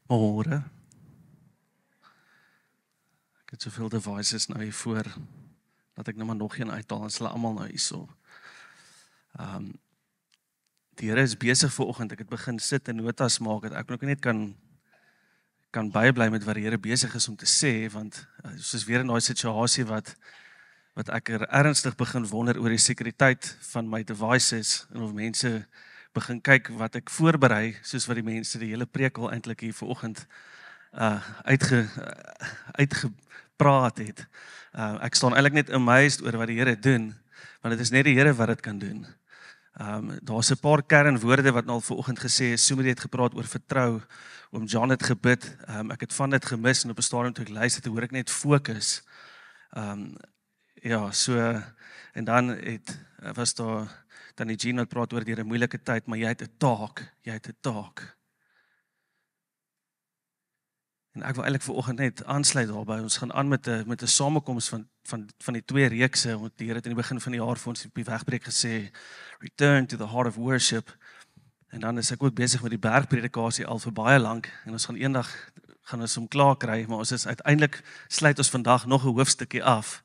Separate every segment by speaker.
Speaker 1: Môre. Ek het soveel devices nou hier voor, dat ek nou maar nog een uithaal, en hulle almal nou hierso. Die Here is besig vanoggend, ek het begin sit en notas maak, dat ek nog net kan bybly met wat die Here besig is om te sê, want soos weer in daai situasie wat ek ernstig begin wonder oor die sekuriteit van my devices, en of mense begin kyk wat ek voorberei, soos wat die mense die hele preek al eintlik hier vanoggend uitgepraat het. Ek staan eintlik net amazed oor wat die Here doen, want dit is net die Here wat dit kan doen. Daar's 'n paar kernwoorde wat nou al vanoggend gesê is. Sommer het gepraat oor vertrou, oom John het gebid, ek het van dit gemis, en op 'n stadium toe ek luister, toe hoor ek net fokus. Ja, so, en dan was daar Tannie Jean wat praat oor deur 'n moeilike tyd, maar jy het 'n taak. En ek wil eintlik vanoggend net aansluit daarby. Ons gaan aan met 'n samekoms van die twee reekse, want die Here het in die begin van die jaar vir ons op die wegbreek gesê, return to the heart of worship. En dan is ek ook besig met die bergpredikasie al vir baie lank, en ons gaan eendag hom klaar kry, maar ons is uiteindelik sluit ons vandag nog 'n hoofstukkie af.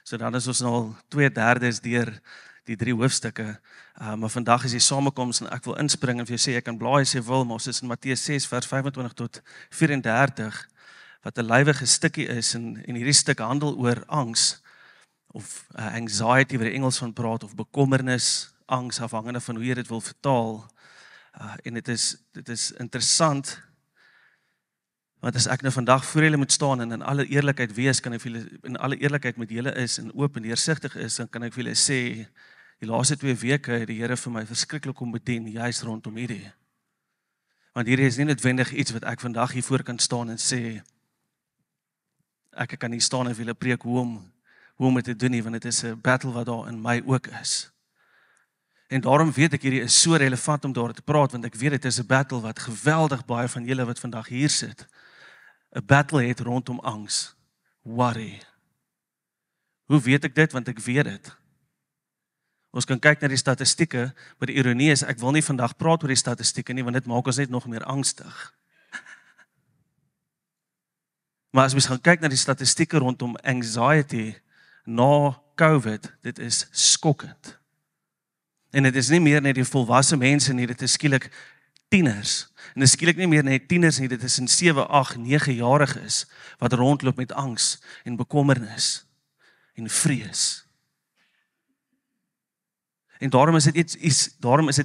Speaker 1: So dan is ons nou al 2/3 deur die 3 hoofstukke, maar vandag is die samekoms en ek wil inspring en vir jou sê, ek kan blaai as jy wil, maar ons is in Matteus 6 vers 25 tot 34, wat 'n lywige stukkie is, en hierdie stuk handel oor angs, of anxiety, wat die Engels van praat, of bekommernis, angs, afhangende van hoe jy dit wil vertaal, en dit is interessant, want as ek nou vandag voor julle moet staan en in alle eerlikheid wees, kan ek vir julle, in alle eerlikheid met julle is, en oop en deursigtig is, dan kan ek vir julle sê, die laaste 2 weke het die Here vir my verskriklik kom bedien, juist rondom hierdie. Want hierdie is nie noodwendig iets wat ek vandag hiervoor kan staan en sê, ek kan hier staan en vir julle preek hoe om dit te doen nie, want dit is 'n battle wat daar in my ook is. En daarom weet ek hierdie is so relevant om daar te praat, want ek weet dit is 'n battle wat geweldig baie van julle wat vandag hier sit, 'n battle het rondom angs, worry. Hoe weet ek dit? Want ek weet dit. Ons kan kyk na die statistieke, maar die ironie is, ek wil nie vandag praat oor die statistieke nie, want dit maak ons net nog meer angstig. Maar as ons gaan kyk na die statistieke rondom anxiety na COVID, dit is skokkend. En dit is nie meer net die volwasse mense nie, dit is skielik tieners. En dit is skielik nie meer net tieners nie, dit is in 7, 8, 9-jariges wat rondloop met angs en bekommernis en vrees. En daarom is dit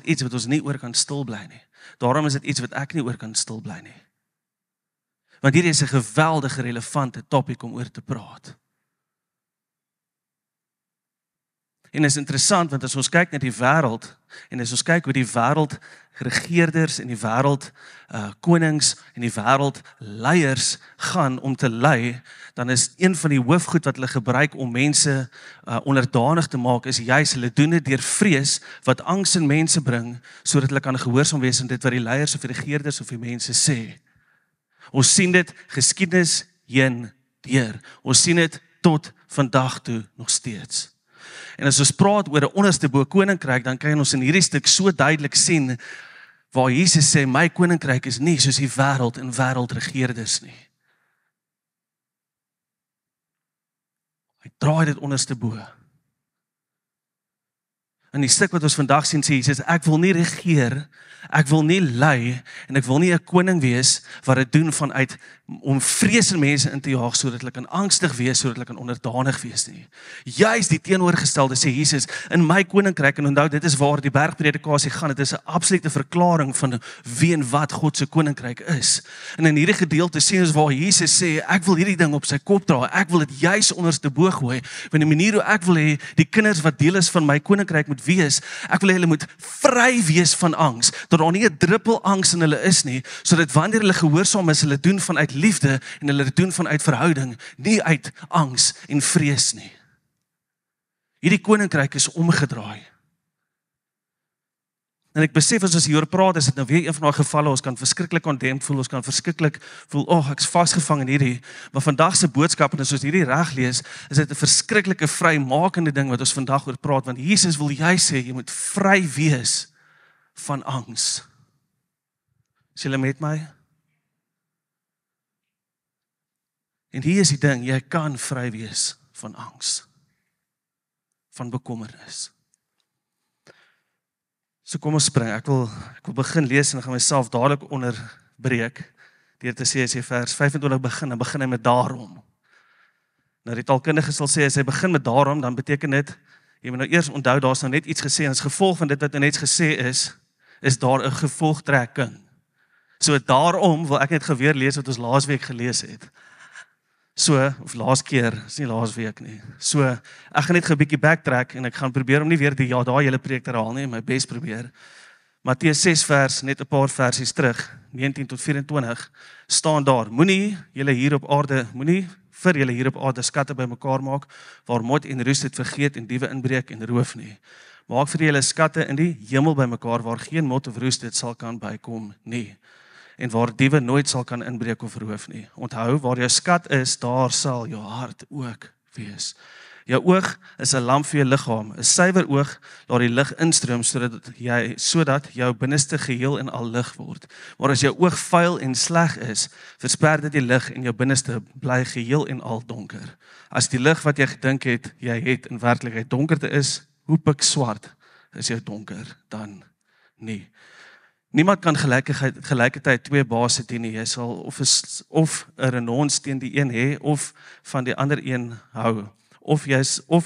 Speaker 1: iets wat ons nie oor kan stil bly nie. Daarom is dit iets wat ek nie oor kan stil bly nie. Want hierdie is 'n geweldige relevante topic om oor te praat. En is interessant, want as ons kyk na die wêreld, en as ons kyk hoe die wêreld regeerders en die wêreld konings en die wêreld leiers gaan om te lei, dan is een van die hoofgoed wat hulle gebruik om mense onderdanig te maak, is juis hulle doen dit deur vrees wat angs in mense bring, sodat hulle kan gehoorsaam wees aan dit wat die leiers of die regeerders of die mense sê. Ons sien dit geskiedenis heen deur. Ons sien dit tot vandag toe nog steeds. En as ons praat oor 'n onderste bo koninkryk, dan kan ons in hierdie stuk so duidelik sien waar Jesus sê, my koninkryk is nie soos die wêreld en wêreldregeerders nie. Hy draai dit onderste bo. In die stuk wat ons vandag sien, sê Jesus, ek wil nie regeer, ek wil nie lei, en ek wil nie 'n koning wees wat dit doen vanuit om vrees in mense in te jaag, sodat hulle kan angstig wees, sodat hulle kan onderdanig wees nie. Juist die teenoorgestelde sê Jesus, in my koninkryk, en onthou, dit is waar die bergpredikasie gaan, dit is 'n absolute verklaring van wie en wat God se koninkryk is. En in hierdie gedeelte sien ons waar Jesus sê, ek wil hierdie ding op sy kop draai, ek wil dit juist onderste bo gooi, want die manier hoe ek wil hê, die kinders wat deel is van my koninkryk moet wees, ek wil hê hulle moet vry wees van angs, dat daar nie 'n druppel angs in hulle is nie, sodat wanneer hulle gehoorsaam is, hulle doen vanuit liefde en hulle doen vanuit verhouding, nie uit angs en vrees nie. Hierdie koninkryk is omgedraai. En ek besef as ons hieroor praat, is dit nou weer een van daai gevalle, ons kan verskriklik condemned voel, ons kan verskriklik voel, ek's vasgevang in hierdie, maar vandag se boodskap, en as ons hierdie reg lees, is dit 'n verskriklike vrymakende ding wat ons vandag oor praat, want Jesus wil jy sê, jy moet vry wees van angs. Is julle met my? En hier is die ding, jy kan vry wees van angs, van bekommernis. So kom ons spring, ek wil begin lees en ek gaan myself dadelik onderbreek, deur te sê as jy vers 25 dan begin hy met daarom. Nou die taalkundige sal sê, as hy begin met daarom, dan beteken dit, jy moet nou eers onthou, daar is nou net iets gesê, en as gevolg van dit wat nou net gesê is daar 'n gevolgtrekking. So daarom wil ek net geweer lees wat ons laasweek gelees het. So, of laas keer, is nie laas week nie. So, ek gaan net 'n bietjie backtrack en ek gaan probeer om nie weer daai hele preek te herhaal nie, my bes probeer. Matteus 6 vers, net 'n paar versies terug, 19 tot 24, staan daar, moenie vir julle hier op aarde skatte bymekaar maak, waar mot en roes dit vergeet en diewe inbreek en roof nie. Maak vir julle skatte in die hemel bymekaar, waar geen mot of roes dit sal kan bykom nie. En waar diewe nooit sal kan inbreek of roof nie. Onthou, waar jou skat is, daar sal jou hart ook wees. Jou oog is 'n lamp vir jou liggaam. 'n Suiwer oog laat die lig instroom sodat jou binneste geheel en al lig word. Maar as jou oog vuil en sleg is, versper dit die lig en jou binneste bly geheel en al donker. As die lig wat jy gedink het jy het in werklikheid donkerte is, hoe pikswart is jou donker dan nie. Niemand kan gelykertyd twee baase dien nie. Jy sal of 'n renons teen die een hê of van die ander een hou. Of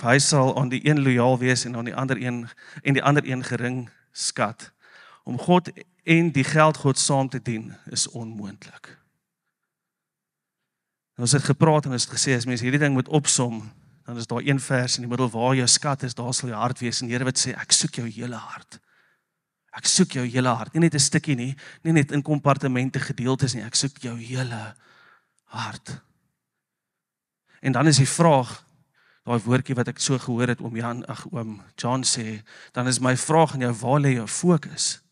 Speaker 1: hy sal aan die een lojaal wees en aan die ander een gering skat. Om God en die geldgod saam te dien is onmoontlik. Ons het gepraat en ons het gesê as mens hierdie ding moet opsom, dan is daar een vers in die middel waar jou skat is, daar sal jou hart wees en die Here wat sê ek soek jou hele hart. Ek soek jou hele hart, nie net 'n stukkie nie net in kompartemente gedeeltes nie, ek soek jou hele hart. En dan is die vraag, daai woordjie wat ek so gehoor het oom John sê, dan is my vraag aan jou, waar lê jou fokus?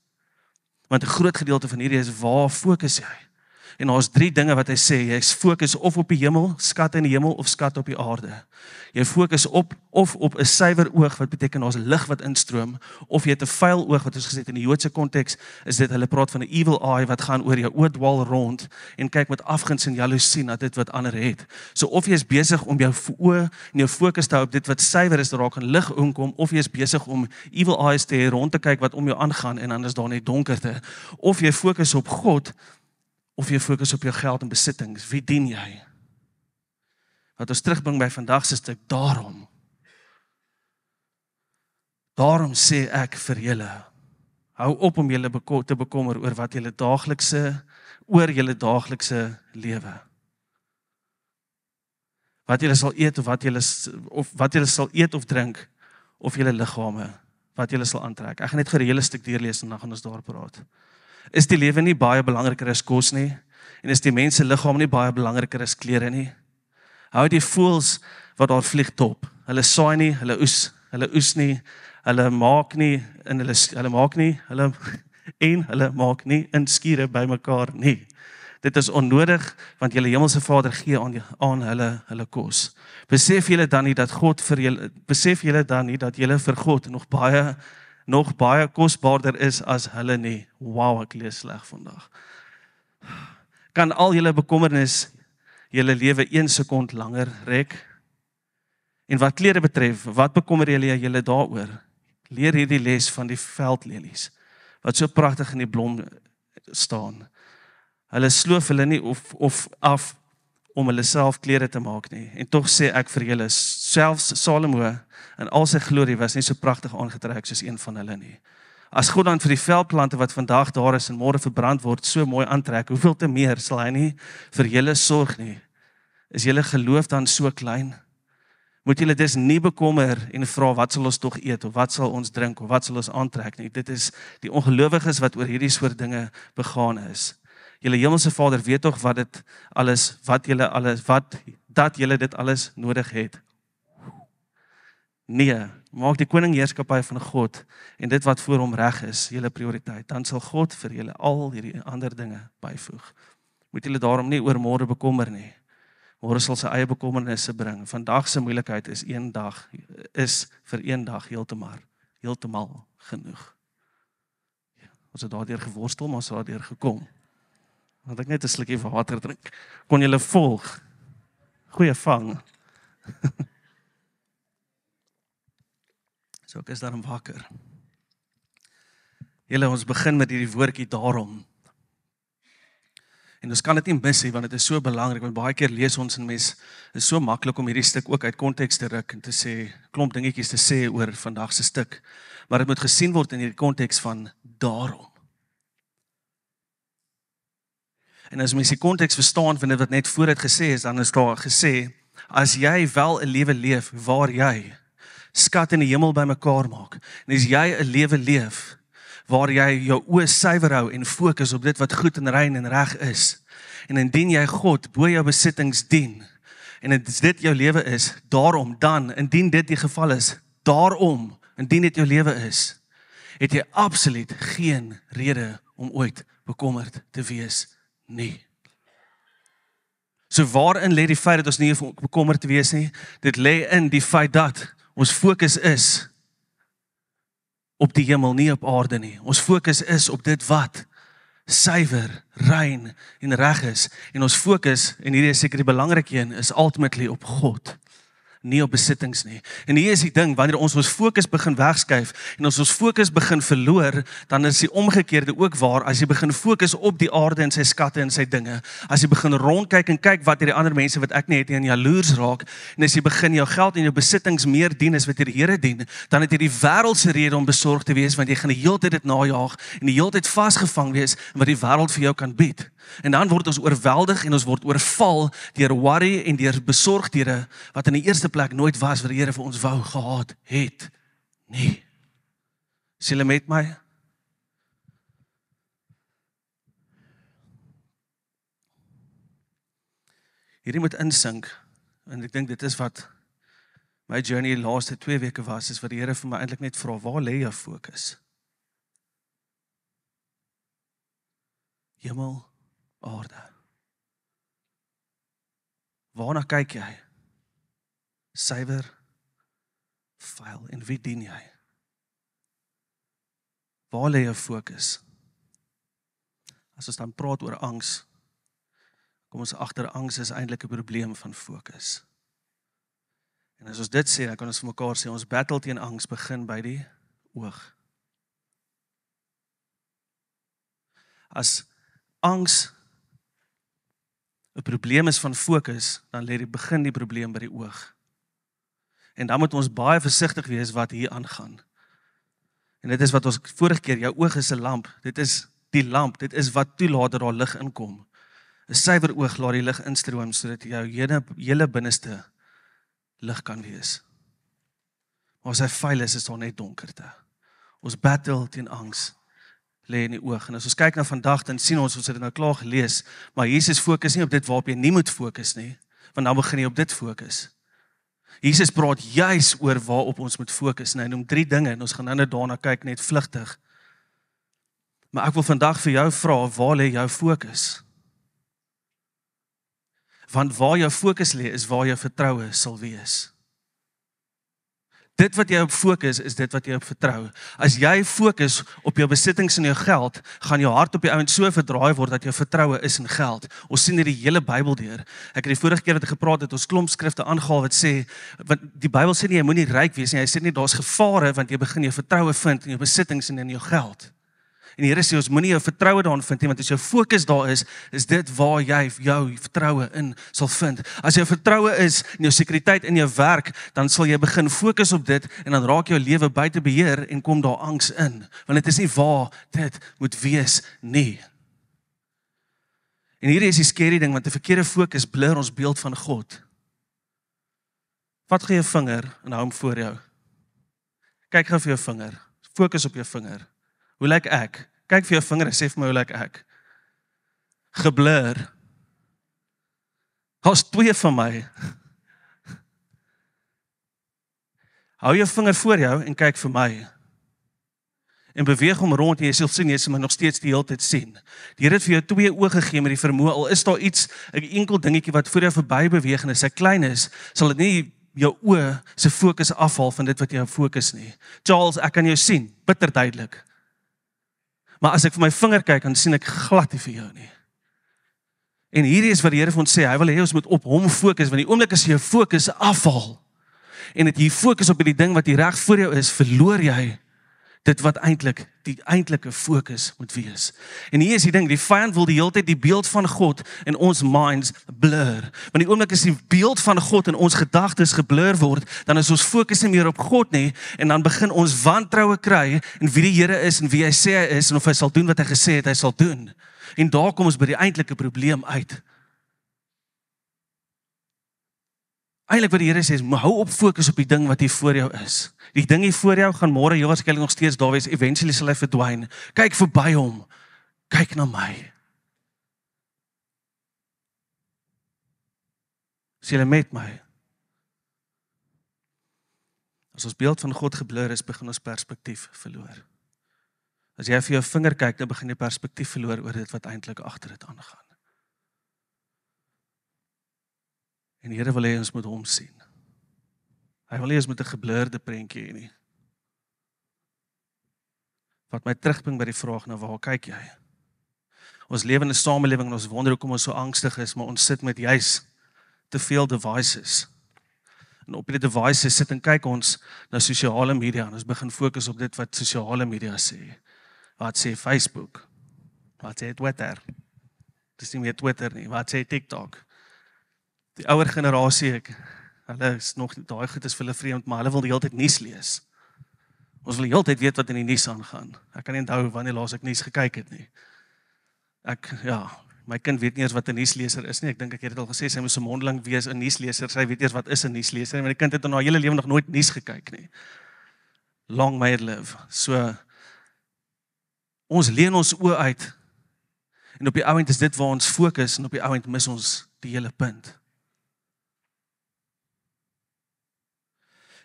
Speaker 1: Want 'n groot gedeelte van hierdie is, waar fokus jy? En daar's 3 dinge wat hy sê, jy fokus of op die hemel, skat in die hemel, of skat op die aarde. Jy fokus op 'n suiwer oog, wat beteken daar's lig wat instroom, of jy het 'n vuil oog, wat ons gesê het in die Joodse konteks, is dit, hulle praat van 'n evil eye, wat gaan oor jou oë dwaal rond, en kyk met afguns en jaloesie na dit wat ander het. So of jy is besig om jou oë en jou fokus te hou op dit wat suiwer is, daar kan lig inkom, of jy is besig om evil eyes te hê, rond te kyk wat om jou aangaan, en dan is daar net donkerte. Of jy fokus op God, of jy fokus op jou geld en besittings, wie dien jy? Wat ons terugbring by vandag se stuk, daarom sê ek vir julle, hou op om julle te bekommer oor julle daaglikse lewe. Wat julle sal eet of wat julle sal eet of drink, of julle liggame, wat julle sal aantrek. Ek gaan net 'n hele stuk deurlees en dan gaan ons daar praat. Is die lewe nie baie belangriker as kos nie? En is die mens se liggaam nie baie belangriker as klere nie? Hou die voëls wat daar vlieg top. Hulle saai nie, hulle oes nie, hulle maak nie in skure bymekaar nie. Dit is onnodig, want julle hemelse Vader gee aan hulle kos. Besef julle dan nie dat julle vir God nog baie kosbaarder is as hulle nie. Wow, ek lees sleg vandag. Kan al julle bekommernis julle lewe 1 sekond langer rek? En wat klere betref, wat bekommer julle daaroor? Leer hierdie les van die veldlelies, wat so pragtig in die blom staan. Hulle sloof hulle nie of af om hulle self klere te maak nie. En tog sê ek vir julle, selfs Salomo in al sy glorie was nie so pragtig aangetrek soos een van hulle nie. As God dan vir die veldplante wat vandag daar is en môre verbrand word, so mooi aantrek, hoeveel te meer sal hy nie vir julle sorg nie? Is julle geloof dan so klein? Moet julle dus nie bekommer en vra, wat sal ons tog eet, of wat sal ons drink, of wat sal ons aantrek nie? Dit is die ongelowiges wat oor hierdie soort dinge begaan is. Julle hemelse Vader weet tog dat julle dit alles nodig het. Nee, maak die koningheerskappy van God en dit wat voor hom reg is, julle prioriteit. Dan sal God vir julle al hierdie ander dinge byvoeg. Moet julle daarom nie oor môre bekommer nie. Môre sal sy eie bekommernisse bring. Vandag se moeilikheid is vir een dag heeltemal genoeg. Ons het daardeur geworstel, maar ons het daardeur gekom. Want ek net 'n slukkie water drink. Kon julle volg? Goeie vang. So ek is daarom wakker. Julle, ons begin met hierdie woordjie daarom. En ons kan dit nie mis nie, want dit is so belangrik, want baie keer lees ons en mens, is so maklik om hierdie stuk ook uit konteks te ruk en te sê, klomp dingetjies te sê oor vandag se stuk. Maar dit moet gesien word in hierdie konteks van daarom. En as mens die konteks verstaan van dit wat net vooruit gesê is, dan is daar gesê, as jy wel 'n lewe leef waar jy skat in die hemel bymekaar maak, en as jy 'n lewe leef waar jy jou oë suiwer hou en fokus op dit wat goed en rein en reg is, en indien jy God bo jou besittings dien, en dit jou lewe is, daarom dan, indien dit die geval is, daarom, indien dit jou lewe is, het jy absoluut geen rede om ooit bekommerd te wees nie. So waarin lê die feit dat ons nie bekommerd te wees nie? Dit lê in die feit dat ons fokus is op die hemel, nie op aarde nie. Ons fokus is op dit wat suiwer, rein en reg is. En ons fokus, en hierdie is seker die belangrike een, is ultimately op God, nie op besittings nie. En hier is die ding, wanneer ons fokus begin wegskuif, en ons fokus begin verloor, dan is die omgekeerde ook waar, as jy begin fokus op die aarde en sy skatte en sy dinge, as jy begin rondkyk en kyk wat hierdie ander mense wat ek nie het nie, en jaloers raak, en as jy begin jou geld en jou besittings meer dien as wat jy die Here dien, dan het jy die wêreldse rede om besorgd te wees, want jy gaan die hele tyd dit najaag, en die hele tyd vasgevang wees, in wat die wêreld vir jou kan bied. En dan word ons oorweldig en ons word oorval deur worry en deur besorgdhede wat in die eerste plek nooit was wat die Here vir ons wou gehad het nie. Is julle met my? Hierdie moet insink, en ek dink dit is wat my journey die laaste 2 weke was, is wat die Here vir my eintlik net vra, waar lê jou fokus? Hemel, aarde. Waarna kyk jy? Suiwer, vuil, en wie dien jy? Waar lê jou fokus? As ons dan praat oor angs, kom ons agter, angs is eintlik 'n probleem van fokus. En as ons dit sê, dan kan ons vir mekaar sê, ons battle teen angs begin by die oog. As angs 'n probleem is van fokus, dan lê die probleem by die oog. En dan moet ons baie versigtig wees wat hier aangaan. En dit is wat ons vorige keer, jou oog is 'n lamp, dit is die lamp, dit is wat toelaat dat daar lig inkom. 'n Suiwer oog laat die lig instroom, sodat jou hele binneste lig kan wees. Maar as hy vuil is daar net donkerte. Ons battle teen angs lê in die oog. En as ons kyk na vandag, dan sien ons het dit nou klaar gelees, maar Jesus fokus nie op dit waarop jy nie moet fokus nie, want dan begin jy op dit fokus. Jesus praat juis oor waarop ons moet fokus, en hy noem 3 dinge, en ons gaan nou daarna kyk net vlugtig. Maar ek wil vandag vir jou vra, waar lê jou fokus? Want waar jou fokus lê, is waar jou vertroue sal wees. Dit wat jy op fokus, is dit wat jy op vertrou. As jy fokus op jou besittings en jou geld, gaan jou hart op die ouend so verdraai word, dat jou vertroue is in geld. Ons sien hier die hele Bybel deur. Ek het die vorige keer wat ek gepraat het, ons klomp skrifte aangehaal wat sê, want die Bybel sê nie, jy moenie ryk wees nie, hy sê nie, daar's gevare, want jy begin jou vertroue vind in jou besittings en in jou geld. En die Here sê, ons moenie jou vertroue daarin vind nie, want as jou fokus daar is dit waar jy jou vertroue in sal vind. As jou vertroue is in jou sekuriteit in jou werk, dan sal jy begin fokus op dit, en dan raak jou lewe buite beheer, en kom daar angs in. Want dit is nie waar dit moet wees nie. En hierdie is die scary ding, want 'n verkeerde fokus blur ons beeld van God. Vat gou jou vinger, en hou hom voor jou. Kyk gou vir jou vinger. Fokus op jou vinger. Hoe lyk ek? Kyk vir jou vinger en sê vir my, hoe lyk ek? Geblur. Daar's 2 van my. Hou jou vinger voor jou en kyk vir my. En beweeg hom rond en jy sal sien, jy sal my nog steeds die hele tyd sien. Die Here het vir jou 2 oë gegee met die vermoë, al is daar iets, 'n enkel dingetjie wat voor jou verby beweeg en as hy klein is, sal dit nie jou oë se fokus afhaal van dit wat jy op fokus nie. Charles, ek kan jou sien, bitter duidelik. Maar as ek vir my vinger kyk, dan sien ek glad nie vir jou nie. En hierdie is wat die Here vir ons sê, hy wil hê ons moet op hom fokus, want die oomblik as jy jou fokus afval, en dat jy fokus op die ding wat hier reg voor jou is, verloor jy dit wat eintlik die eintlike fokus moet wees. En hier is die ding, die vyand wil die hele tyd die beeld van God in ons minds blur. Want die oomblik as die beeld van God in ons gedagtes geblur word, dan is ons fokus nie meer op God nie, en dan begin ons wantroue kry in wie die Here is en wie hy sê hy is en of hy sal doen wat hy gesê het hy sal doen. En daar kom ons by die eintlike probleem uit. Eintlik wat die Here sê is, hou op fokus op die ding wat hier voor jou is. Die ding hier voor jou gaan môre heel waarskynlik nog steeds daar wees, eventually sal hy verdwyn. Kyk verby hom. Kyk na my. Is julle met my? As ons beeld van God geblur is, begin ons perspektief verloor. As jy vir jou vinger kyk, dan begin jy perspektief verloor oor dit wat eintlik agter dit aangaan. En die Here wil hê ons moet hom sien. Hy wil hê ons moet 'n geblurde prentjie hê nie. Wat my terugbring by die vraag, nou waar kyk jy? Ons lewe in 'n samelewing en ons wonder hoekom ons so angstig is, maar ons sit met juis te veel devices. En op die devices sit en kyk ons na sosiale media en ons begin fokus op dit wat sosiale media sê. Wat sê Facebook? Wat sê Twitter? Dis nie meer Twitter nie, wat sê TikTok? Die ouer generasie, hulle is nog, daai goed is vir hulle vreemd, maar hulle wil die hele tyd nuus lees. Ons wil die hele tyd weet wat in die nuus aangaan. Ek kan nie onthou wanneer laas ek nuus gekyk het nie. My kind weet nie eers wat 'n nuusleser is nie. Ek dink ek het dit al gesê, sy moet 'n mondeling wees 'n nuusleser. Sy weet eers wat is 'n nuusleser, maar die kind het in haar hele lewe nog nooit nuus gekyk nie. Long may it live. So ons leen ons oë uit. En op die ouend is dit waar ons fokus en op die ouend mis ons die hele punt.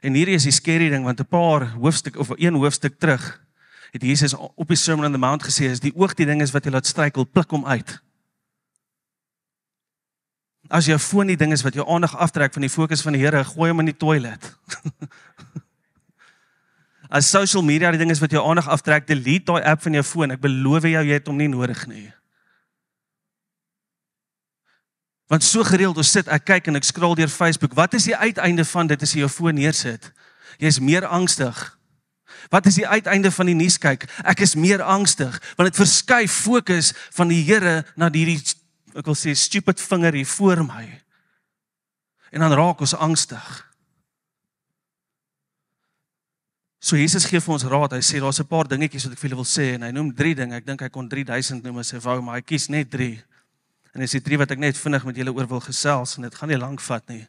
Speaker 1: En hierdie is die scary ding, want 'n paar hoofstuk of een hoofstuk terug het Jesus op die Sermon on the Mount gesê, is die oog die ding is wat jy laat struikel, pluk hom uit. As jou foon die ding is wat jou aandag aftrek van die fokus van die Here, gooi hom in die toilet. As social media die ding is wat jou aandag aftrek, delete daai app van jou foon. Ek beloof jou, jy het hom nie nodig nie. Want so gereeld, ons sit, ek kyk en ek scroll deur Facebook, wat is die uiteinde van dit as jy jou foon neersit? Jy is meer angstig. Wat is die uiteinde van die nuus kyk? Ek is meer angstig, want dit verskuif fokus van die Here na hierdie, ek wil sê, stupid vinger hier voor my. En dan raak ons angstig. So Jesus gee vir ons raad, hy sê, daar's 'n paar dingetjies wat ek vir julle wil sê, en hy noem 3 dinge, ek dink hy kon 3000 noem as hy wou, maar hy kies net 3. En dis die 3 wat ek net vinnig met julle oor wil gesels, en dit gaan nie lank vat nie.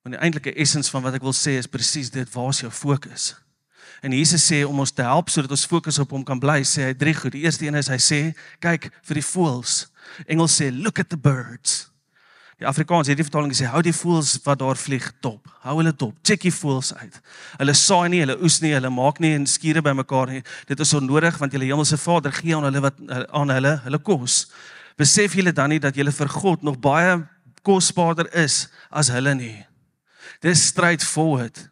Speaker 1: Want die eintlike essens van wat ek wil sê is presies dit, waar is jou fokus? En Jesus sê, om ons te help, sodat ons fokus op hom kan bly, sê hy 3 goed. Die eerste een is, hy sê, kyk vir die voëls. Engels sê, look at the birds. Die Afrikaans het die vertaling gesê, hou die voëls wat daar vlieg dop. Hou hulle dop, check die voëls uit. Hulle saai nie, hulle oes nie, hulle maak nie en skure by mekaar nie. Dit is onnodig, want julle hemelse Vader gee aan hulle kos. Besef julle dan nie dat julle vir God nog baie kosbaarder is as hulle nie. Dis straightforward.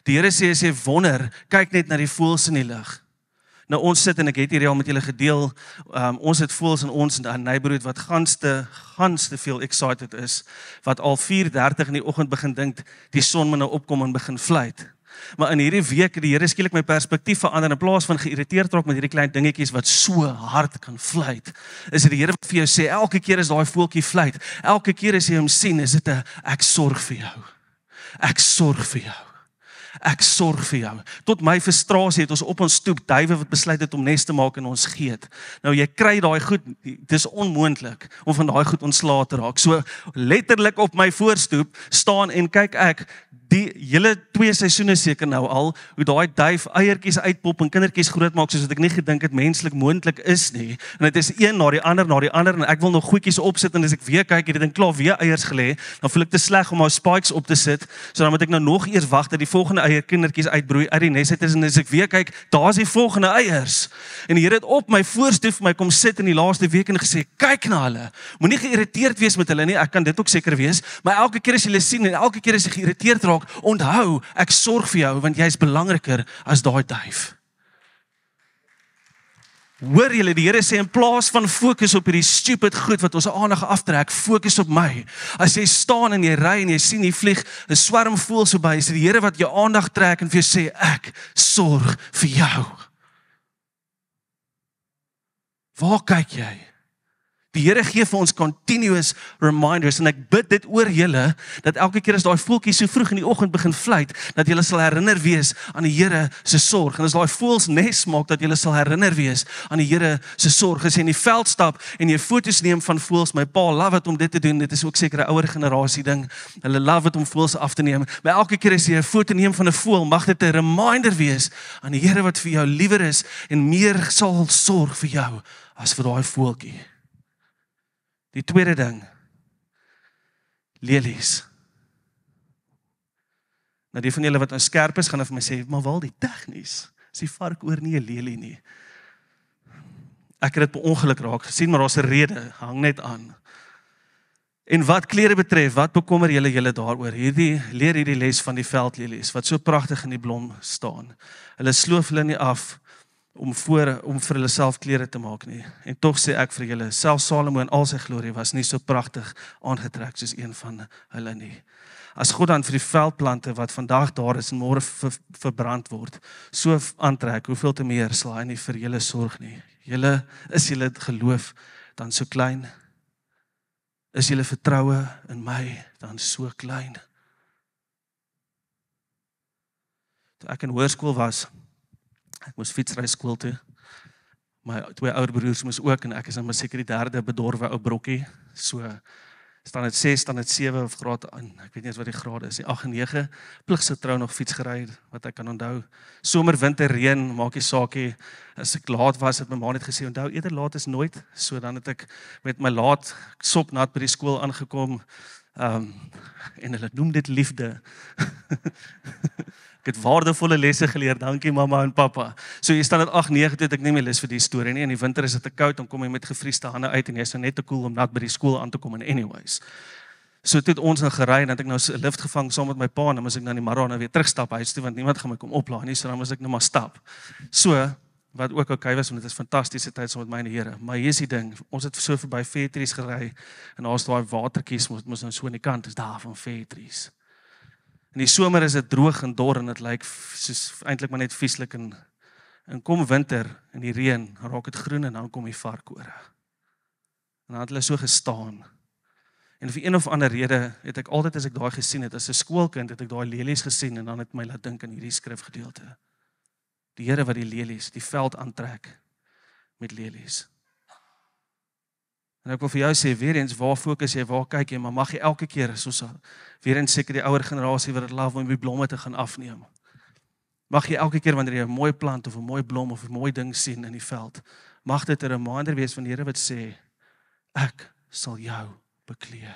Speaker 1: Die Here sê as jy wonder, kyk net na die voëls in die lug. Nou ons sit en ek het hierdie al met julle gedeel, ons het voëls in ons neighborhood wat gans te veel excited is, wat al 4:30 in die oggend begin dink, die son moet nou opkom en begin fluit. Maar in hierdie week het die Here skielik my perspektief verander, in plaas van geïrriteerd raak met hierdie klein dingetjies wat so hard kan fluit, is dit die Here wat vir jou sê, elke keer as daai voeltjie fluit, elke keer as jy hom sien, is dit 'n ek sorg vir jou. Ek sorg vir jou. Ek sorg vir jou. Tot my frustrasie het ons op ons stoep duwe wat besluit het om nes te maak in ons geet. Nou jy kry daai goed, dis onmoontlik om van daai goed ontslae te raak. So letterlik op my voorstoep staan en kyk ek die hele 2 seisoene seker nou al, hoe daai duif eiertjies uitpop en kindertjies grootmaak soos wat ek nie gedink het menslik moontlik is nie. En dit is een na die ander en ek wil nog goedjies opsit en as ek weer kyk, het dit in klaar weer eiers gelê, dan voel ek te sleg om my spikes op te sit, so dan moet ek nou nog eers wag dat die volgende eier kindertjies uitbroei uit die nes uit is, en as ek weer kyk, daar's die volgende eiers. En die Here het op my voorstoep vir my kom sit in die laaste week en gesê, kyk na hulle. Moenie geïrriteerd wees met hulle nie, ek kan dit ook seker wees, maar elke keer as jy hulle sien en elke keer as jy geïrriteerd raak, onthou, ek sorg vir jou, want jy is belangriker as daai duif. Hoor julle, die Here sê in plaas van fokus op hierdie stupid goed wat ons aandag aftrek, fokus op my. As jy staan en jy ry en jy sien jy vlieg 'n swerm voëls verby, is dit die Here wat jou aandag trek en vir jou sê ek sorg vir jou. Waar kyk jy? Die Here gee vir ons continuous reminders en ek bid dit oor julle, dat elke keer as daai voeltjie so vroeg in die oggend begin fluit, dat julle sal herinner wees aan die Here se sorg. En as daai voëls nes maak, dat julle sal herinner wees aan die Here se sorg. As jy in die veld stap en jy foto's neem van voëls, my pa love dit om dit te doen, dit is ook seker 'n ouer generasie ding, hulle love dit om voëls af te neem, maar elke keer as jy 'n foto neem van 'n voël, mag dit 'n reminder wees aan die Here wat vir jou liewer is en meer sal sorg vir jou, as vir daai voeltjie. Die tweede ding, lelies. Nou die van julle wat nou skerp is, gaan vir my sê, maar wel die tegnies, is die vark oor nie 'n lelie nie. Ek het dit per ongeluk raak gesien, maar daar's 'n rede, hang net aan. En wat klere betref, wat bekommer julle daaroor? Leer hierdie les van die veldlelies, wat so pragtig in die blom staan. Hulle sloof hulle nie af, om vir hulle self klere te maak nie. En tog sê ek vir julle, selfs Salomo in al sy glorie was nie so pragtig aangetrek soos een van hulle nie. As God dan vir die veldplante wat vandag daar is en môre verbrand word, so aantrek, hoeveel te meer sal hy nie vir julle sorg nie. Is julle geloof dan so klein? Is julle vertroue in my dan so klein? Toe ek in hoërskool was, ek moes fietsry skool toe. My twee ouer broers moes ook en ek is nou maar seker die derde bedorwe ou brokkie. So staan dit 6, staan dit 7 of graad aan. Ek weet nie eens wat die grade is. Die 8 en 9 pligse trou nog fiets gery wat ek kan onthou. Somer, winter, reën, maak nie saakie. As ek laat was, het my ma net gesê onthou eerder laat is nooit. So dan het ek met my laat sopnat by die skool aangekom. En hulle noem dit liefde. Ek het waardevolle lesse geleer, dankie mamma en papa. So jy staan dit 8, 9, toe het ek nie meer lus vir die storie nie. In die winter is dit te koud, dan kom jy met gevriesde hande uit en jy is nou net te koel om nat by die skool aan te kom en anyways. So toe het ons nou gery en dan het ek nou 'n lift gevang saam met my pa en dan moes ek nou in die middag nou weer terugstap huis toe want niemand gaan my kom oplaai nie, so dan moes ek nou maar stap. So wat ook okay was, want dit is fantastiese tyd saam met my en die Here. Maar hier is die ding, ons het so verby Fairtrees gery en daar's daai watertjies mos nou so aan die kant is daar van Fairtrees. In die somer is dit droog en dor en dit lyk soos eintlik maar net vieslik en kom winter en die reën raak dit groen en dan kom die varkore. En dan het hulle so gestaan. En vir een of ander rede het ek altyd as ek daai gesien het as 'n skoolkind het ek daai lelies gesien en dan het my laat dink aan hierdie skrifgedeelte. Die Here wat die lelies, die veld aantrek met lelies. En ek wil vir jou sê, weer eens, waar fokus jy, waar kyk jy, maar mag jy elke keer, soos weer eens seker die ouer generasie wat dit love om die blomme te gaan afneem. Mag jy elke keer wanneer jy 'n mooi plant of 'n mooi blom of 'n mooi ding sien in die veld, mag dit 'n reminder wees van die Here wat sê, ek sal jou beklee.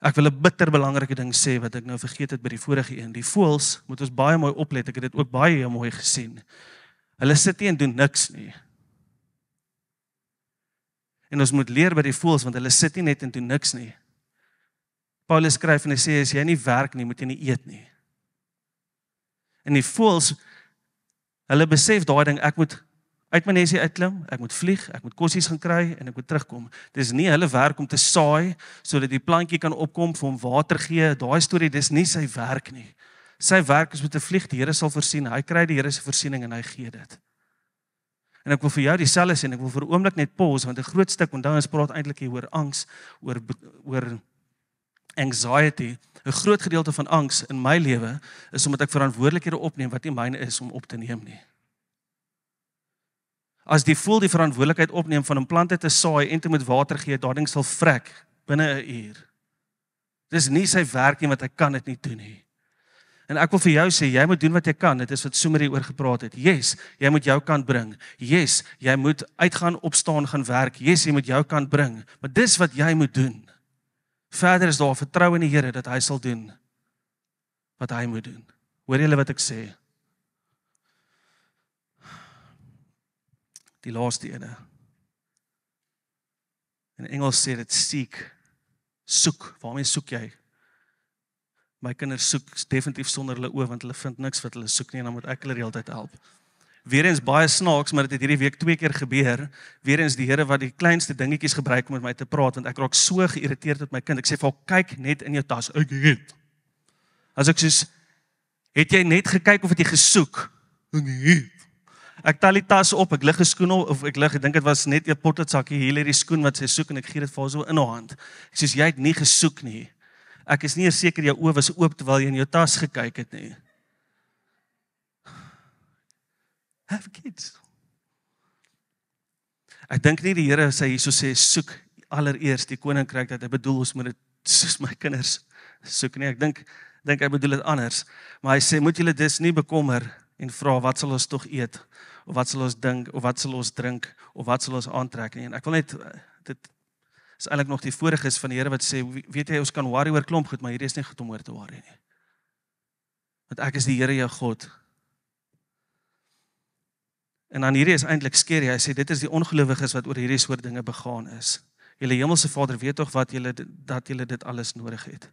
Speaker 1: Ek wil 'n bitter belangrike ding sê wat ek nou vergeet het by die vorige een. Die voëls moet ons baie mooi oplet. Ek het dit ook baie mooi gesien. Hulle sit nie en doen niks nie. En ons moet leer by die voëls want hulle sit nie net en doen niks nie. Paulus skryf en hy sê as jy nie werk nie, moet jy nie eet nie. En die voëls, hulle besef daai ding, ek moet uit my nesie uitklim, ek moet vlieg, ek moet kossies gaan kry en ek moet terugkom. Dis nie hulle werk om te saai sodat die plantjie kan opkom vir hom water gee. Daai storie, dis nie sy werk nie. Sy werk is om te vlieg, die Here sal voorsien. Hy kry die Here se voorsiening en hy gee dit. En ek wil vir jou dieselfde sê en ek wil vir 'n oomblik net pause want 'n groot stuk onthou ons praat eintlik hier oor angs, oor anxiety. 'n Groot gedeelte van angs in my lewe is omdat ek verantwoordelikhede opneem wat nie myne is om op te neem nie. As die voël die verantwoordelikheid opneem van 'n plante te saai en te moet water gee, daardie ding sal vrek binne 'n uur. Dis nie sy werk nie, want hy kan dit nie doen nie. En ek wil vir jou sê, jy moet doen wat jy kan. Dit is wat Sumerie oor gepraat het. Yes, jy moet jou kant bring. Yes, jy moet uitgaan, opstaan, gaan werk. Yes, jy moet jou kant bring. Maar dis wat jy moet doen. Verder is daar vertrou in die Here dat hy sal doen wat hy moet doen. Hoor julle wat ek sê? Die laaste ene. In Engels sê dit seek. Soek. Waarmee soek jy? My kinders soek definitief sonder hulle oë want hulle vind niks wat hulle soek nie en dan moet ek hulle die hele tyd help. Weer eens baie snaaks, maar dit het hierdie week 2 keer gebeur. Weer eens die Here wat die kleinste dingetjies gebruik om met my te praat, want ek raak so geïrriteerd met my kind. Ek sê vir hom, kyk net in jou tas. Ek het. As ek soos, het jy net gekyk of het jy gesoek? Nee. Ek tel die tas op, ek lig 'n skoen op, of ek dink dit was net 'n pottetsakkie, hier lê die skoen wat sy soek en ek gee dit vir haar so in haar hand. Ek sê, jy het nie gesoek nie. Ek is nie seker jou oë was oop terwyl jy in jou tas gekyk het nie. Have kids. Ek dink nie die Here sê hierso sê soek allereers die koninkryk dat hy bedoel ons moet dit soos my kinders soek nie. Ek dink hy bedoel dit anders. Maar hy sê moet julle dus nie bekommer en vra wat sal ons tog eet of wat sal ons dink of wat sal ons drink of wat sal ons aantrek nie. En ek wil net dit is eintlik nog die voorgees van die Here wat sê weet jy ons kan worry oor klomp goed, maar hierdie is nie goed om oor te worry nie. Want ek is die Here jou God. En dan hierdie is eintlik scary. Hy sê dit is die ongelowiges wat oor hierdie soort dinge begaan is. Julle hemelse Vader weet tog dat julle dit alles nodig het.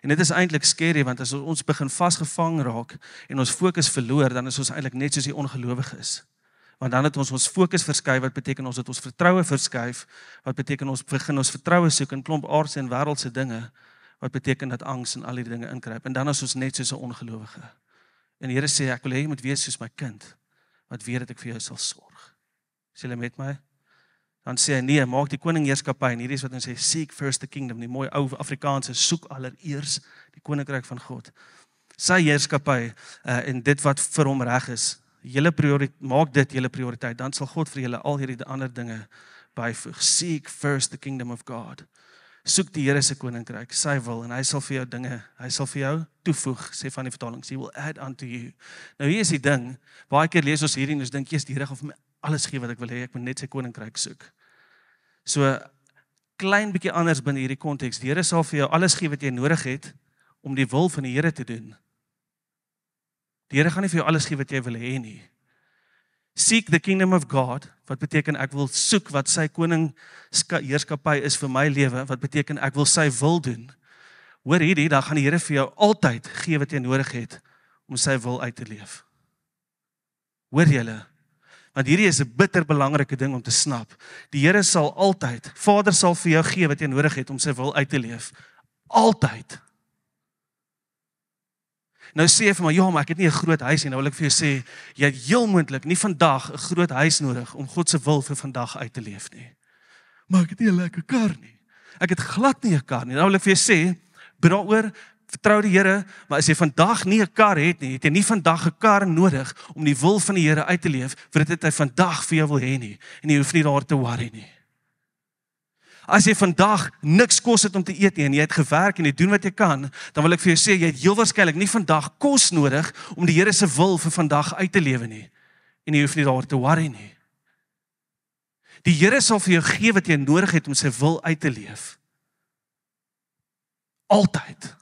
Speaker 1: En dit is eintlik scary want as ons begin vasgevang raak en ons fokus verloor, dan is ons eintlik net soos die ongelowiges. Want dan het ons fokus verskuif, wat beteken ons het ons vertroue verskuif, wat beteken ons begin ons vertroue soek in klomp aardse en wêreldse dinge, wat beteken dat angs en al die dinge inkruip. En dan is ons net soos 'n ongelowige. En die Here sê ek wil hê jy moet wees soos my kind, wat weet dat ek vir jou sal sorg. Is julle met my? Dan sê hy nee, maak die koningheerskappy en hierdie is wat hy sê seek first the kingdom, die mooi ou Afrikaanse soek allereers die koninkryk van God. Sy heerskappy en dit wat vir hom reg is. Maak dit julle prioriteit, dan sal God vir julle al hierdie ander dinge byvoeg. Seek first the kingdom of God. Soek die Here se koninkryk, sy wil en hy sal vir jou toevoeg, sê van die vertalings, he will add unto you. Nou hier is die ding, baie keer lees ons hierdie en ons dink, Jesus, die Here gaan vir my alles gee wat ek wil hê, ek moet net sy koninkryk soek. So, klein bietjie anders binne hierdie konteks, die Here sal vir jou alles gee wat jy nodig het, om die wil van die Here te doen. Die Here gaan nie vir jou alles gee wat jy wil hê nie. Seek the kingdom of God, wat beteken ek wil soek wat sy koningsheerskappy is vir my lewe, wat beteken ek wil sy wil doen. Hoor hierdie, dan gaan die Here vir jou altyd gee wat jy nodig het, om sy wil uit te leef. Hoor julle? Want hierdie is 'n bitter belangrike ding om te snap. Die Here sal altyd, Vader sal vir jou gee wat jy nodig het om sy wil uit te leef. Altyd. Nou sê jy vir my, ja, maar ek het nie 'n groot huis nie. Nou wil ek vir jou sê, jy het heel moontlik nie vandag 'n groot huis nodig om God se wil vir vandag uit te leef nie. Maar ek het nie 'n lekker kar nie. Ek het glad nie 'n kar nie. Nou wil ek vir jou sê, bid daaroor, vertrou die Here, maar as jy vandag nie 'n kar het nie, het jy nie vandag 'n kar nodig om die wil van die Here uit te leef, vir dit hy vandag vir jou wil hê nie. En jy hoef nie daar te worry nie. As jy vandag niks kos het om te eet nie, en jy het gewerk en jy doen wat jy kan, dan wil ek vir jou sê, jy het heel waarskynlik nie vandag kos nodig om die Here se wil vir vandag uit te lewe nie. En jy hoef nie daar te worry nie. Die Here sal vir jou gee wat jy nodig het om sy wil uit te leef. Altyd.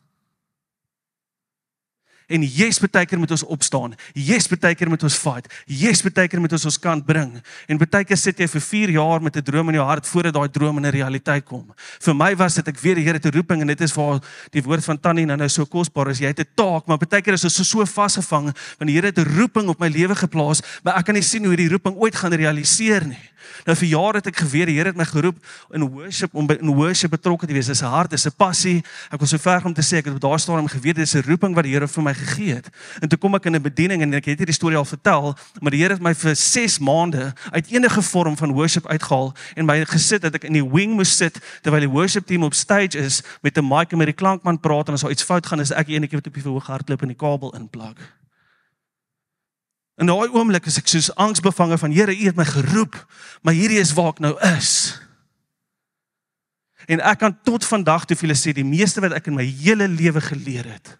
Speaker 1: En yes, baie keer moet ons opstaan. Yes, baie keer moet ons fight. Yes, baie keer moet ons kant bring. En baie keer sit jy vir 4 jaar met 'n droom in jou hart voordat daai droom in 'n realiteit kom. Vir my was dit, ek weet die Here het 'n roeping en dit is waar die woord van Tannie nou so kosbaar is. Jy het 'n taak, maar baie keer is ons so vasgevang want die Here het 'n roeping op my lewe geplaas, maar ek kan nie sien hoe die roeping ooit gaan realiseer nie. Nou vir jare het ek geweet die Here het my geroep in worship om in worship betrokke te wees. Dis 'n hart, dis 'n passie. Ek was so ver om te sê ek het op daardie stadium geweet dis 'n roeping wat die Here vir my gegee het. En toe kom ek in 'n bediening en ek het hierdie storie al vertel, maar die Here het my vir 6 maande uit enige vorm van worship uitgehaal en my gesit dat ek in die wing moes sit terwyl die worship team op stage is met 'n mic en met die klankman praat en as daar iets fout gaan is ek die enetjie wat op die verhoog hardloop en die kabel inplug. In daai oomblik is ek soos angsbevange van Here, U het my geroep, maar hierdie is waar ek nou is. En ek kan tot vandag toe vir julle sê, die meeste wat ek in my hele lewe geleer het,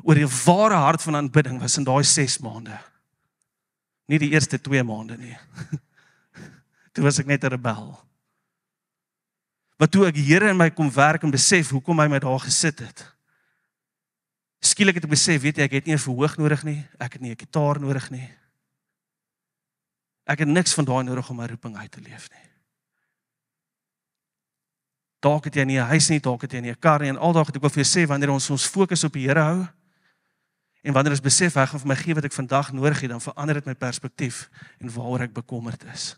Speaker 1: oor die ware hart van aanbidding was in daai 6 maande. Nie die eerste 2 maande nie. Toe was ek net 'n rebel. Maar toe ek Here in my kom werk en besef hoekom hy my daar gesit het, skielik het ek besef, weet jy, ek het nie 'n verhoog nodig nie, ek het nie 'n gitaar nodig nie. Ek het niks van daai nodig om my roeping uit te leef nie. Dalk het jy nie 'n huis nie, dalk het jy nie 'n kar nie, en aldag het ek wil vir jou sê, wanneer ons fokus op die Here hou, En wanneer ons besef, hy gaan vir my gee wat ek vandag nodig het, dan verander dit my perspektief en waaroor ek bekommerd is.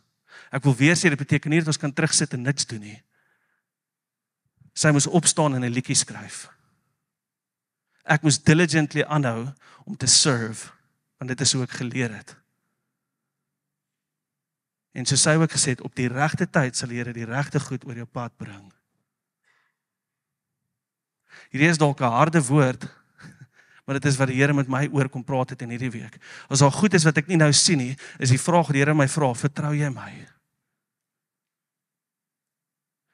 Speaker 1: Ek wil weer sê, dit beteken nie dat ons kan terugsit en niks doen nie. Sy moes opstaan en 'n liedjie skryf. Ek moes diligently aanhou om te serve, want dit is hoe ek geleer het. En so sy ook gesê het, op die regte tyd sal die Here die regte goed oor jou pad bring. Hierdie is dalk 'n harde woord, maar dit is wat die Here met my oor kom praat het in hierdie week. As daar goed is wat ek nie nou sien nie, is die vraag wat die Here my vra, vertrou jy my?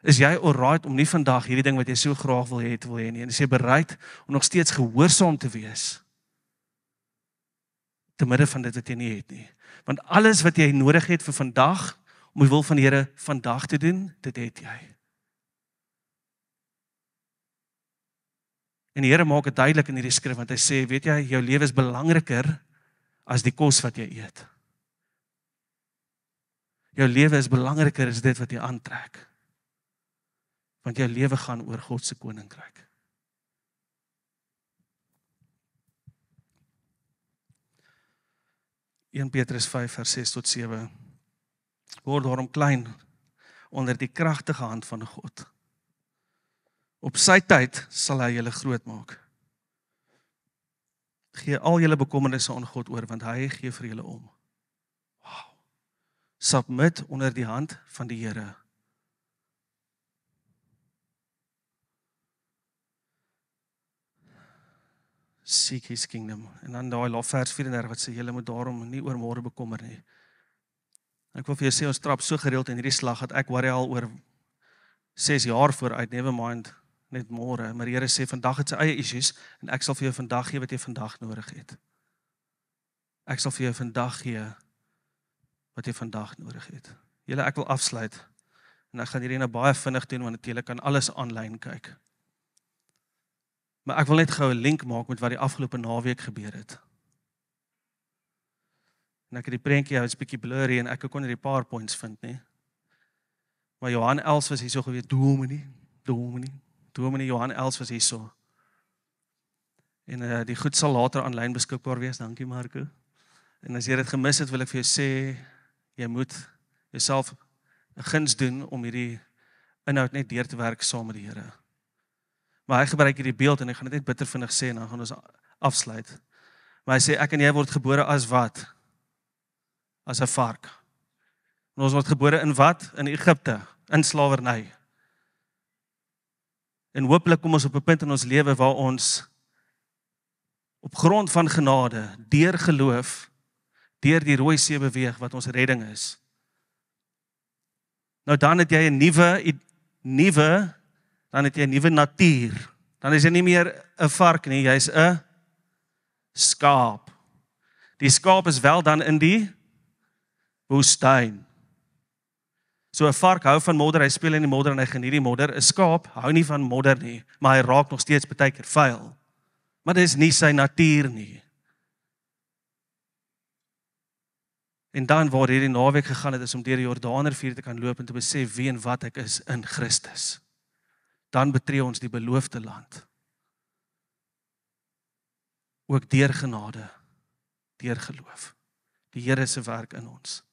Speaker 1: Is jy alright om nie vandag hierdie ding wat jy so graag wil hê nie, en is jy bereid om nog steeds gehoorsaam te wees, te midde van dit wat jy nie het nie? Want alles wat jy nodig het vir vandag, om die wil van die Here vandag te doen, dit het jy. En die Here maak dit duidelik in hierdie skrif, want hy sê, weet jy, jou lewe is belangriker as die kos wat jy eet. Jou lewe is belangriker as dit wat jy aantrek. Want jou lewe gaan oor God se koninkryk. (1 Petrus 5 vers 6 tot 7 Word daarom klein onder die kragtige hand van God. Op sy tyd sal hy julle groot maak. Gee al julle bekommernisse aan God oor, want hy gee vir julle om. Wow. Submit onder die hand van die Here. Seek his kingdom. En dan daai vers 34 wat sê, julle moet daarom nie oor môre bekommer nie. Ek wil vir jou sê, ons trap so gereeld in hierdie slag, dat ek worry al oor 6 jaar vooruit, never mind, net môre. Maar die Here sê, vandag het sy eie issues, en ek sal vir jou vandag gee wat jy vandag nodig het. Ek sal vir jou vandag gee wat jy vandag nodig het. Julle, ek wil afsluit, en ek gaan hierdie nou baie vinnig doen, want julle kan alles aanlyn kyk. Maar ek wil net gou 'n link maak met wat die afgelope naweek gebeur het. En ek het die prentjie, hy's bietjie blurry en ek kon nie die PowerPoints vind nie. Maar Johan Els was hier so gewees, Dominee Johan Els was hier so. En die goed sal later aanlyn beskikbaar wees, dankie Marco. En as jy dit gemis het, wil ek vir jou sê, jy moet jouself 'n guns doen om hierdie inhoud net deur te werk saam met die Here. Maar hy gebruik hierdie beeld, en ek gaan dit net bitter vinnig sê, en dan gaan ons afsluit. Maar hy sê, ek en jy word gebore as wat? As 'n vark. En ons word gebore in wat? In Egipte, in slawerny. En hopelik kom ons op 'n punt in ons lewe waar ons op grond van genade, deur geloof, deur die Rooi See beweeg wat ons redding is. Nou dan het jy 'n nuwe natuur. Dan is jy nie meer 'n vark nie, jy's 'n skaap. Die skaap is wel dan in die woestyn. So 'n vark hou van modder, hy speel in die modder en hy geniet die modder. 'n Skaap hou nie van modder nie, maar hy raak nog steeds baie keer vuil. Maar dit is nie sy natuur nie. En dan waar hierdie naweek gegaan het, is om deur die Jordaanrivier te kan loop en te besef wie en wat ek is in Christus. Dan betree ons die beloofde land. Ook deur genade, deur geloof. Die Here se werk in ons.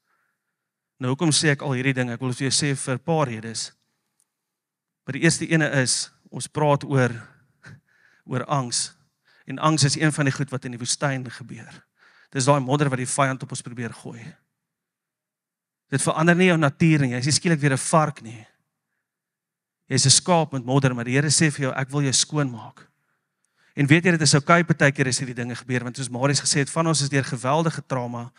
Speaker 1: Nou hoekom sê ek al hierdie dinge? Ek wil vir jou sê vir 'n paar redes. Maar die eerste ene is, ons praat oor angs. En angs is een van die goed wat in die woestyn gebeur. Dis daai modder wat die vyand op ons probeer gooi. Dit verander nie jou natuur nie, jy is skielik weer 'n vark nie. Jy is 'n skaap met modder, maar die Here sê vir jou, ek wil jou skoon maak. En weet jy, dit is okay, partykeer is hierdie dinge gebeur, want soos Marius gesê het, van ons is deur geweldige trauma.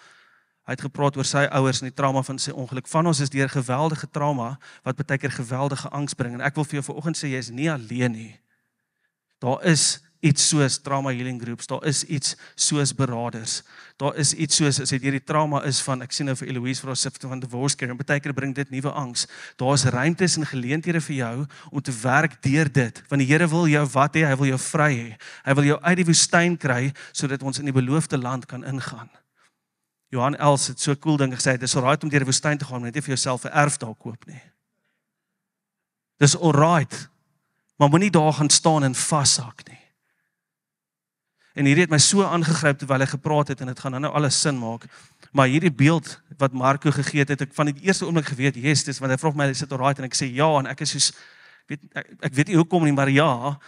Speaker 1: Hy het gepraat oor sy ouers en die trauma van sy ongeluk. Van ons is deur geweldige trauma, wat partykeer geweldige angs bring. En ek wil vir jou vanoggend sê, jy is nie alleen nie. Daar is iets soos trauma healing groups, daar is iets soos beraders, daar is iets soos, as dit hierdie trauma is van, ek sien nou vir Eloise vir ons van divorce care, en partykeer bring dit nuwe angs. Daar is ruimtes en geleenthede vir jou, om te werk deur dit, want die Here wil jou wat hê, hy wil jou vry hê, hy wil jou uit die woestyn kry, sodat ons in die beloofde land kan ingaan. Johan Els het so cool ding gesê, dis alright om deur die woestyn te gaan, maar net nie vir jouself 'n erf daar koop nie. Dis alright, maar moenie daar gaan staan en vashak nie. En hierdie het my so aangegryp terwyl hy gepraat het en dit gaan nou alles sin maak. Maar hierdie beeld wat Marco gegee het, ek van die eerste oomblik geweet, yes, dis want hy vra my, is dit alright? En ek sê ja, en ek is soos, ek weet nie hoekom nie, maar ja.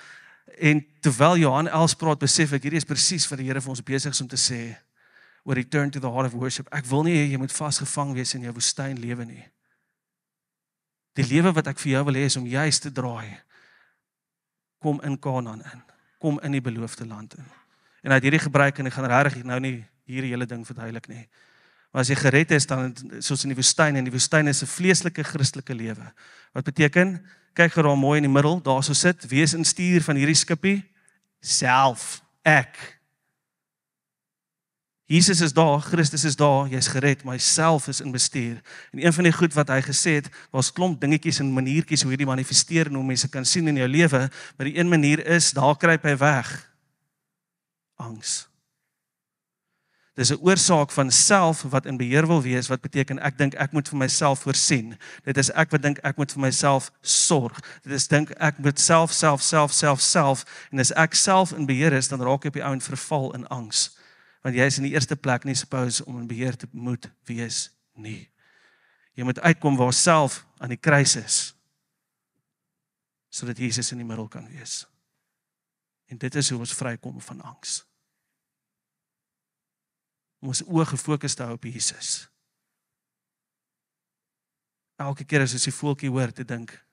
Speaker 1: En terwyl Johan Els praat, besef ek, hierdie is presies wat die Here vir ons besig is om te sê, oor return to the heart of worship. Ek wil nie hê jy moet vasgevang wees in jou woestyn lewe nie. Die lewe wat ek vir jou wil hê is om juis te draai. Kom in Kanaan in. Kom in die beloofde land in. En hy het hierdie gebruik en ek gaan regtig nou nie hierdie hele ding verduidelik nie. Maar as jy gered is, dan soos in die woestyn, en die woestyn is 'n vleeslike Christelike lewe. Wat beteken, kyk gou daar mooi in die middel, daar so sit, wie is in stuur van hierdie skippie? Self, ek. Jesus is daar, Christus is daar, jy's gered, maar hy self is in bestuur. En een van die goed wat hy gesê het, was klomp dingetjies en maniertjies hoe hierdie manifesteer en hoe mense kan sien in jou lewe, maar die een manier is, daar kruip hy weg. Angs. Dis 'n oorsaak van self wat in beheer wil wees, wat beteken ek dink ek moet vir myself voorsien. Dit is ek wat dink ek moet vir myself sorg. Dit is dink ek moet self, en as ek self in beheer is, dan raak ek op die ou en verval in angs. Want jy is in die eerste plek nie suppose om in beheer te moet wees nie. Jy moet uitkom waar self aan die kruis is, sodat Jesus in die middel kan wees. En dit is hoe ons vrykom van angs. Om ons oë gefokus te hou op Jesus. Elke keer as ons die voeltjie hoor, te dink,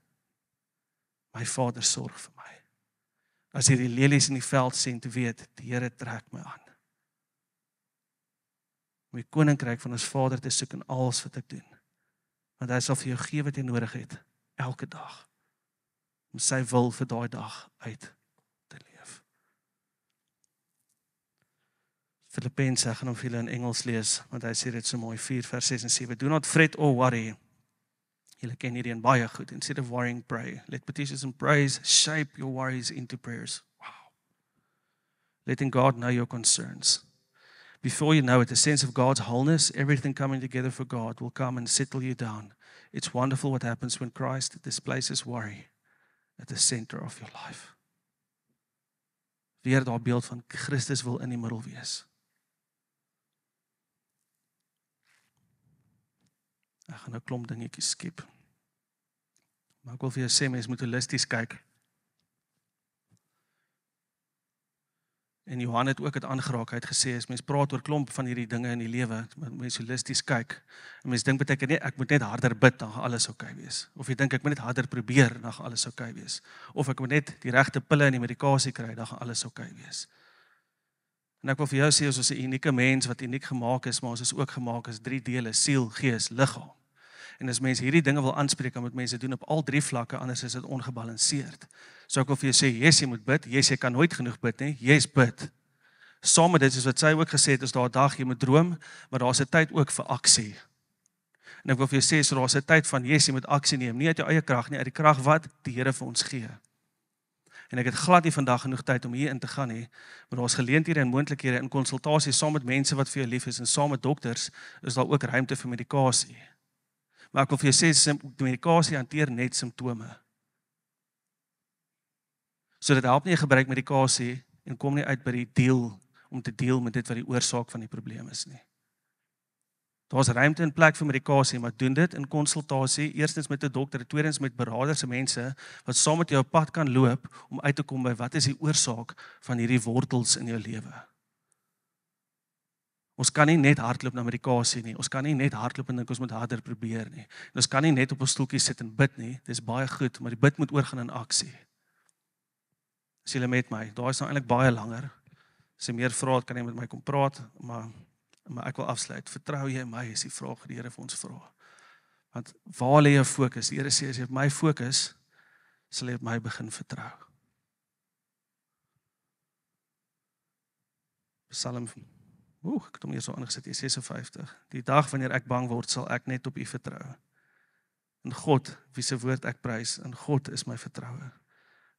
Speaker 1: my Vader sorg vir my. As jy die lelies in die veld sien, te weet, die Here trek my aan. Om die koninkryk van ons Vader te soek in alles wat ek doen. Want hy sal vir jou gee wat jy nodig het, elke dag. Om sy wil vir daai dag uit te leef. Filippense, ek gaan hom vir julle in Engels lees, want hy sê dit so mooi, 4 vers 6 en 7. Do not fret or worry. Julle ken hierdie een baie goed. Instead of worrying, pray. Let petitions and praise shape your worries into prayers. Wow. Letting God know your concerns. Before you know it, a sense of God's wholeness, everything coming together for God, will come and settle you down. It's wonderful what happens when Christ displaces worry at the center of your life. Weer daai beeld van Christus wil in die middel wees. Ek gaan nou klomp dingetjies skep. Maar ek wil vir jou sê, mens moet holisties kyk. En Johan het ook het aangeraak, hy het gesê, as mens praat oor klomp van hierdie dinge in die lewe, mens holisties kyk, en mens dink beteken nie, ek moet net harder bid, dan gaan alles oukei wees. Of jy dink, ek moet net harder probeer, dan gaan alles oukei wees. Of ek moet net die regte pille en die medikasie kry, dan gaan alles oukei wees. En ek wil vir jou sê, ons is 'n unieke mens, wat uniek gemaak is, maar ons is ook gemaak as 3 dele, siel, gees, liggaam. En as mense hierdie dinge wil aanspreek, dan moet mense doen op al 3 vlakke, anders is dit ongebalanseerd. So ek wil vir jou sê, yes, jy moet bid, yes, jy kan nooit genoeg bid nie, yes, bid. Saam met dit, soos wat sy ook gesê het, is daar 'n dag jy moet droom, maar daar is 'n tyd ook vir aksie. En ek wil vir jou sê, so daar is 'n tyd van, yes, jy moet aksie neem, nie uit jou eie krag nie, uit die krag wat die Here vir ons gee. En ek het glad nie vandag genoeg tyd om hier in te gaan nie, maar daar is geleenthede en moontlikhede in konsultasie saam met mense wat vir jou lief is en saam met dokters, is daar ook ruimte vir medikasie. Maar ek wil vir jou sê, medikasie hanteer net simptome. So dit help nie, jy gebruik medikasie en kom nie uit by die deel, om te deel met dit wat die oorsaak van die probleem is nie. Daar is ruimte en plek vir medikasie, maar doen dit in konsultasie, eerstens met 'n dokter, tweedens met beraders en mense, wat saam met jou op pad kan loop, om uit te kom by wat is die oorsaak van hierdie wortels in jou lewe. Ons kan nie net hardloop na medikasie nie, ons kan nie net hardloop en dink ons moet harder probeer nie. En ons kan nie net op ons stoeltjie sit en bid nie, dis baie goed, maar die bid moet oorgaan in aksie. As julle met my, daar is nou eintlik baie langer. As jy meer vra, kan jy met my kom praat, maar ek wil afsluit. Vertrou jy my, is die vraag wat die Here vir ons vra. Want waar lê jou fokus? Die Here sê, as jy op my fokus, sal jy op my begin vertrou. Psalm, ek het hom hier so aangesit, 56. Die dag wanneer ek bang word, sal ek net op U vertrou. En God, wie se woord ek prys, en God is my vertroue.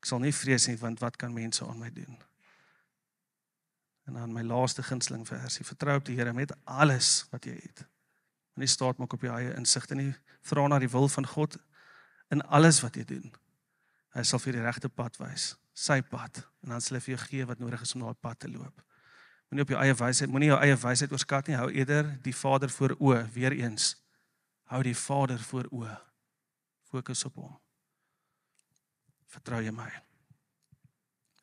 Speaker 1: Ek sal nie vrees nie, want wat kan mense aan my doen? En dan my laaste gunsteling versie, vertrou op die Here met alles wat jy het. En nie staat maak op jou eie insig, en nie vra na die wil van God in alles wat jy doen. Hy sal vir die regte pad wys. sy pad, en dan sal hy vir jou gee wat nodig is om daai pad te loop. Moenie op jou eie wysheid, moenie jou eie wysheid oorskat nie, hou eerder die Vader voor oë, weer eens. Hou die Vader voor oë. Fokus op hom. Vertrou jy my?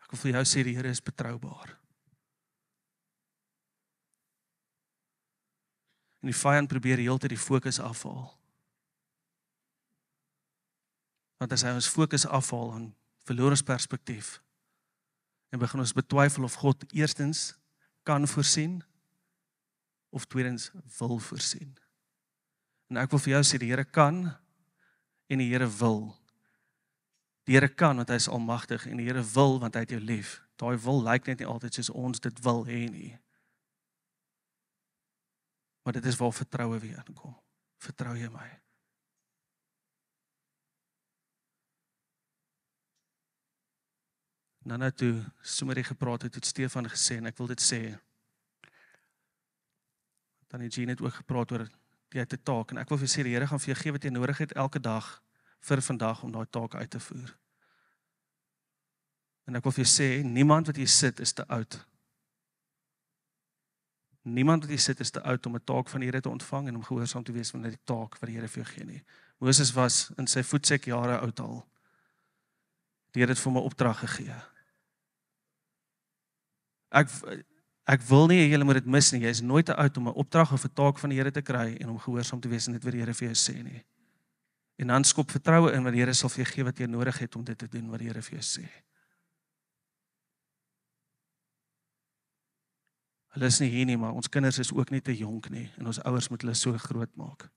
Speaker 1: Ek wil vir jou sê, die Here is betroubaar. En die vyand probeer heeltyd die fokus afhaal. Want as hy ons fokus afhaal, dan verloor ons perspektief. En begin ons betwyfel of God eerstens kan voorsien, of tweedens wil voorsien. En ek wil vir jou sê, die Here kan, en die Here wil. Die Here kan, want hy is almagtig, en die Here wil, want hy het jou lief. Daai wil lyk net nie altyd soos ons dit wil hê nie. Maar dit is waar vertroue weer inkom. Vertrou jy my? Nou toe Sumarie gepraat het Stefan gesê, en ek wil dit sê, Tannie Jean het ook gepraat oor jy het 'n taak, en ek wil vir sê, die Here gaan vir jou gee wat jy nodig het elke dag, vir vandag, om daai taak uit te voer. En ek wil vir jou sê, niemand wat hier sit is te oud. Niemand wat hier sit is te oud om 'n taak van die Here te ontvang, en om gehoorsaam te wees van die taak wat die Here vir jou gee nie. Moses was in sy voetsek jare oud al. Die Here het vir hom 'n opdrag gegee. Ek wil nie, julle moet dit mis nie, jy is nooit te oud om 'n opdrag of 'n taak van die Here te kry, en om gehoorsaam te wees en dit wat die Here vir jou sê nie. En dan skop vertroue in wat die Here sal vir jou gee wat jy nodig het om dit te doen wat die Here vir jou sê. Hulle is nie hier nie, maar ons kinders is ook nie te jonk nie, en ons ouers moet hulle so groot maak.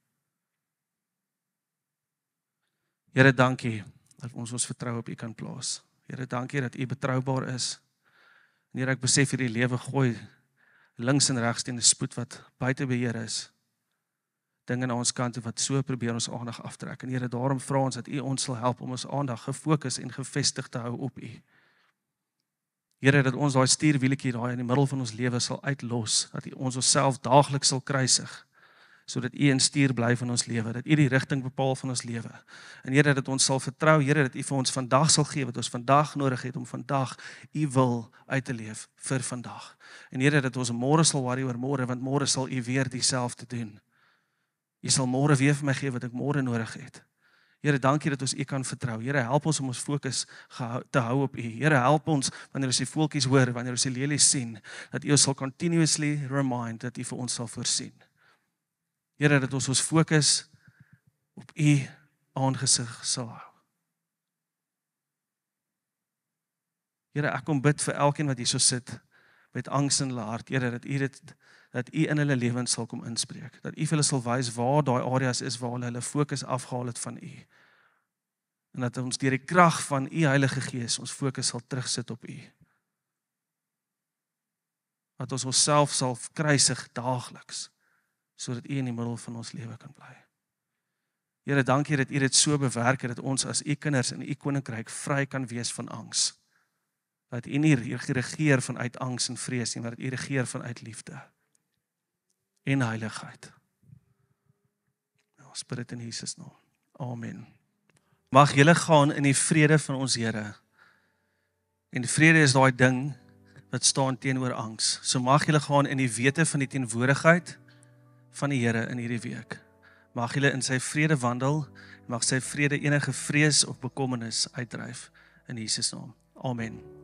Speaker 1: Here, dankie dat ons vertroue op U kan plaas. Here, dankie dat U betroubaar is. En Here, ek besef hierdie lewe gooi links en regs teen 'n spoed wat buite beheer is. Dinge na ons kant toe wat so probeer ons aandag aftrek. En Here, daarom vra ons dat U ons sal help om ons aandag gefokus en gefestig te hou op U. Here, dat ons daai stuurwieletjie daai in die middel van ons lewe sal uitlos, dat U ons onsself daagliks sal kruisig, sodat U in stuur bly van ons lewe, dat U die rigting bepaal van ons lewe. En Here, dat ons sal vertrou, Here, dat U vir ons vandag sal gee wat ons vandag nodig het om vandag U wil uit te leef vir vandag. En Here, dat ons môre sal worry oor môre, want môre sal U weer dieselfde doen. U sal môre weer vir my gee wat ek môre nodig het. Here, dankie dat ons U kan vertrou. Here, help ons om ons fokus te hou op U. Here, help ons wanneer ons die voeltjies hoor, wanneer ons die lelies sien, dat U ons sal continuously remind dat U vir ons sal voorsien. Here, dat ons fokus op U aangesig sal hou. Here, ek kom bid vir elkeen wat hier so sit met angs in hulle hart. Here, dat U in hulle lewens sal kom inspreek. Dat U vir hulle sal wys waar daai areas is waar hulle fokus afgehaal het van U. En dat ons deur die krag van U Heilige Gees ons fokus sal terugsit op U. Dat ons onsself sal kruisig daagliks, sodat U in die middel van ons lewe kan bly. Here, dankie dat U dit so bewerk het, dat ons as U kinders in U koninkryk vry kan wees van angs. Dat U nie regeer vanuit angs en vrees nie, maar dat U regeer vanuit liefde en heiligheid. Ons bid dit in Jesus naam. Amen. Mag julle gaan in die vrede van ons Here. En vrede is daai ding wat staan teenoor angs. So mag julle gaan in die wete van die teenwoordigheid van die Here in hierdie week. Mag julle in sy vrede wandel, mag sy vrede enige vrees of bekommernis uitdryf in Jesus naam. Amen.